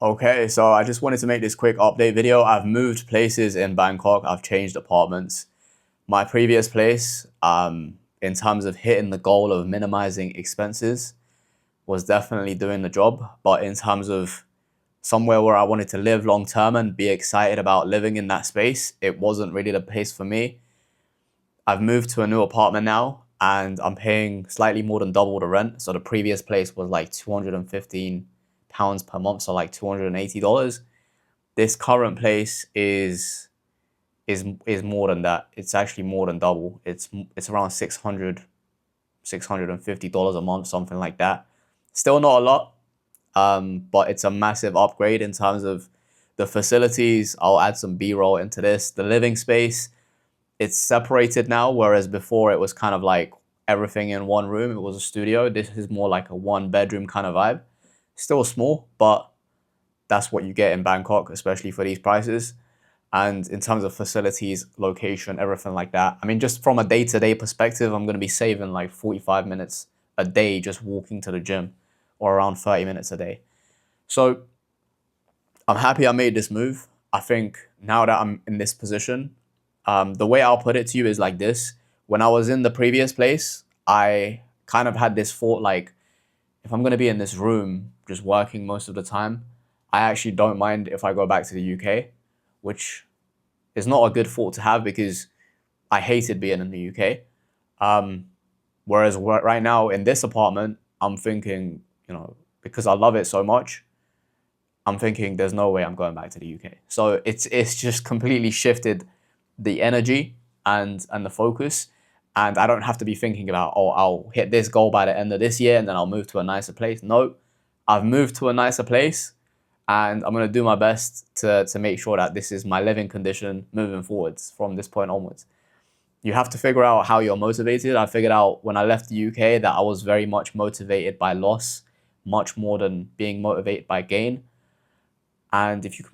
Okay, so I just wanted to make this quick update video. I've moved places in Bangkok. I've changed apartments. My previous place, in terms of hitting the goal of minimizing expenses, was definitely doing the job. But in terms of somewhere where I wanted to live long term and be excited about living in that space, it wasn't really the place for me. I've moved to a new apartment now and I'm paying slightly more than double the rent. So the previous place was like £215 per month, so like $280. This current place is more than that. It's actually more than double. It's around $650 a month, something like that. Still not a lot, but it's a massive upgrade in terms of the facilities. I'll add some B-roll into this. The living space, it's separated now, whereas before it was kind of like everything in one room. It was a studio. This is more like a one bedroom kind of vibe. Still small, but that's what you get in Bangkok, especially for these prices. And in terms of facilities, location, everything like that. I mean, just from a day-to-day perspective, I'm going to be saving like 45 minutes a day just walking to the gym, or around 30 minutes a day. So I'm happy I made this move. I think now that I'm in this position, the way I'll put it to you is like this. When I was in the previous place, I kind of had this thought like, if I'm going to be in this room just working most of the time, I actually don't mind if I go back to the UK, which is not a good thought to have because I hated being in the UK. Whereas right now in this apartment, I'm thinking, because I love it so much, I'm thinking there's no way I'm going back to the UK. So it's just completely shifted the energy and the focus. And I don't have to be thinking about, oh, I'll hit this goal by the end of this year and then I'll move to a nicer place. No, I've moved to a nicer place and I'm going to do my best to make sure that this is my living condition moving forwards from this point onwards. You have to figure out how you're motivated. I figured out when I left the UK that I was very much motivated by loss, much more than being motivated by gain. And if you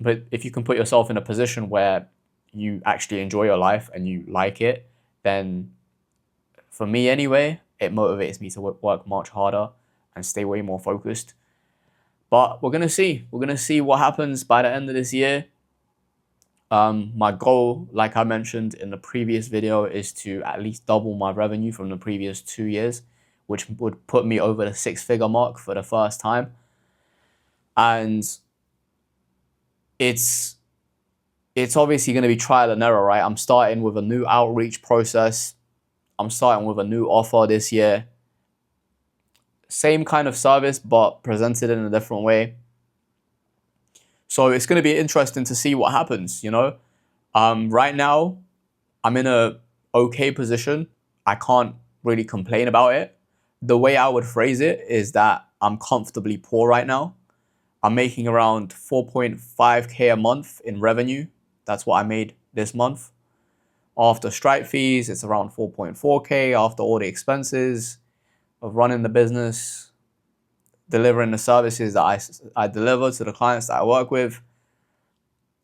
can put yourself in a position where you actually enjoy your life and you like it, then for me anyway, it motivates me to work much harder and stay way more focused. But we're gonna see. We're gonna see what happens by the end of this year. My goal, like I mentioned in the previous video, is to at least double my revenue from the previous 2 years, which would put me over the six-figure mark for the first time. And it's obviously going to be trial and error, right? I'm starting with a new outreach process. I'm starting with a new offer this year. Same kind of service, but presented in a different way. So it's going to be interesting to see what happens, Right now, I'm in a okay position. I can't really complain about it. The way I would phrase it is that I'm comfortably poor right now. I'm making around 4.5K a month in revenue. That's what I made this month. After Stripe fees, it's around 4.4K after all the expenses of running the business, delivering the services that I deliver to the clients that I work with.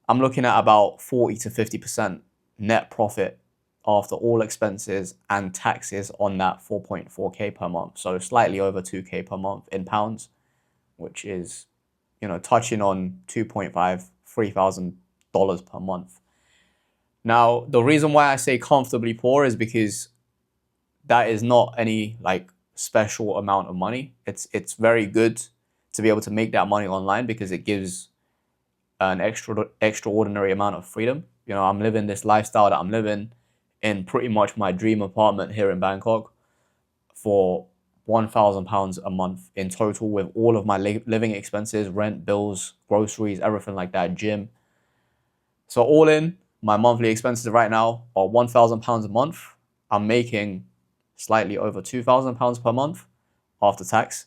I'm looking at about 40 to 50% net profit after all expenses and taxes on that 4.4K per month. So slightly over 2K per month in pounds, which is, touching on $3,000 per month. Now, the reason why I say comfortably poor is because that is not any like special amount of money. It's very good to be able to make that money online because it gives an extraordinary amount of freedom. I'm living this lifestyle that I'm living in pretty much my dream apartment here in Bangkok for £1,000 a month in total with all of my living expenses, rent, bills, groceries, everything like that, gym. So all in, my monthly expenses right now are £1,000 a month. I'm making slightly over £2,000 per month after tax.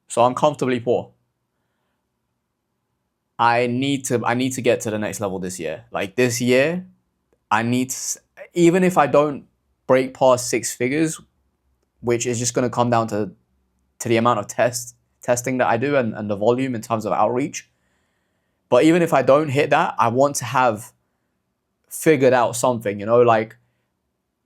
So I'm comfortably poor. I need to get to the next level this year. Like this year, I need to, even if I don't break past six figures, which is just going to come down to the amount of testing that I do and the volume in terms of outreach. But even if I don't hit that, I want to have figured out something, like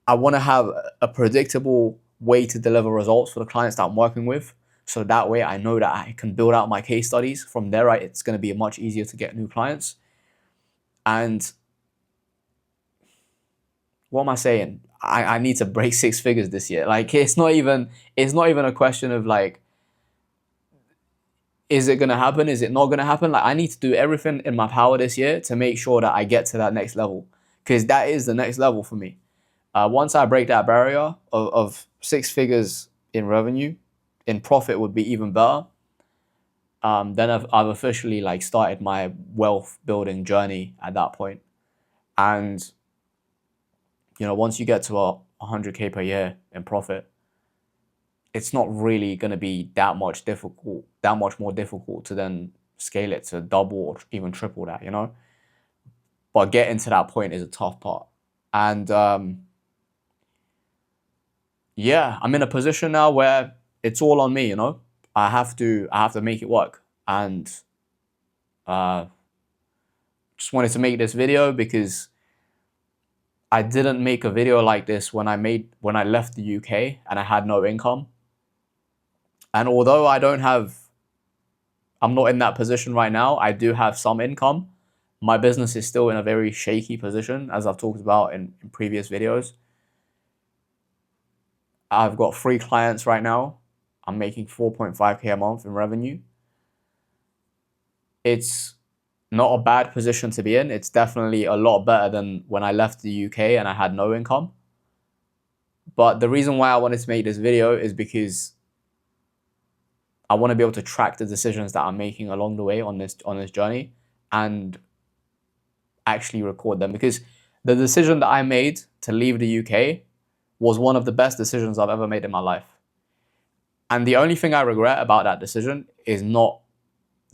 I want to have a predictable way to deliver results for the clients that I'm working with. So that way I know that I can build out my case studies. From there, right, it's going to be much easier to get new clients. And what am I saying? I need to break 6 figures this year. Like, it's not even a question of like, is it gonna happen? Is it not gonna happen? Like, I need to do everything in my power this year to make sure that I get to that next level, because that is the next level for me. Once I break that barrier of 6 figures in revenue, in profit would be even better. Then I've officially like started my wealth building journey at that point. And once you get to 100K per year in profit, it's not really going to be that much more difficult to then scale it to double or even triple that, But getting to that point is a tough part. And yeah, I'm in a position now where it's all on me, I have to make it work. And just wanted to make this video because I didn't make a video like this when I left the UK and I had no income. And although I'm not in that position right now, I do have some income. My business is still in a very shaky position, as I've talked about in previous videos. I've got 3 clients right now. I'm making 4.5K a month in revenue. It's not a bad position to be in. It's definitely a lot better than when I left the UK and I had no income. But the reason why I wanted to make this video is because I want to be able to track the decisions that I'm making along the way on this journey and actually record them, because the decision that I made to leave the UK was one of the best decisions I've ever made in my life. And the only thing I regret about that decision is not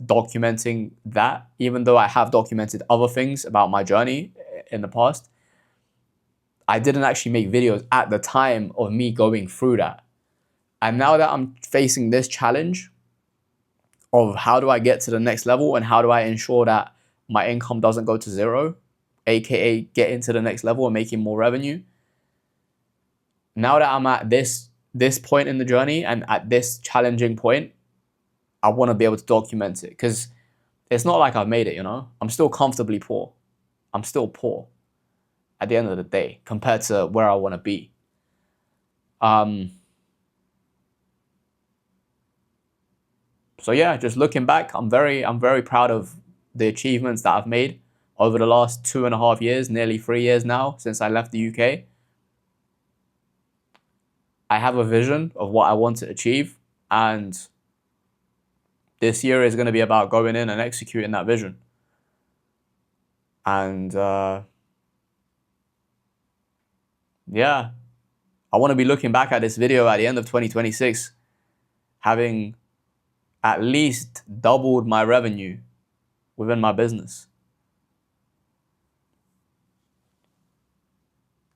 documenting that, even though I have documented other things about my journey in the past. I didn't actually make videos at the time of me going through that. And now that I'm facing this challenge of how do I get to the next level and how do I ensure that my income doesn't go to zero, aka get into the next level and making more revenue. Now that I'm at this point in the journey and at this challenging point, I want to be able to document it, because it's not like I've made it, I'm still comfortably poor. I'm still poor at the end of the day compared to where I want to be. So yeah, just looking back, I'm very proud of the achievements that I've made over the last 2.5 years, nearly 3 years now since I left the UK. I have a vision of what I want to achieve, and this year is going to be about going in and executing that vision. And yeah, I want to be looking back at this video at the end of 2026, having at least doubled my revenue within my business.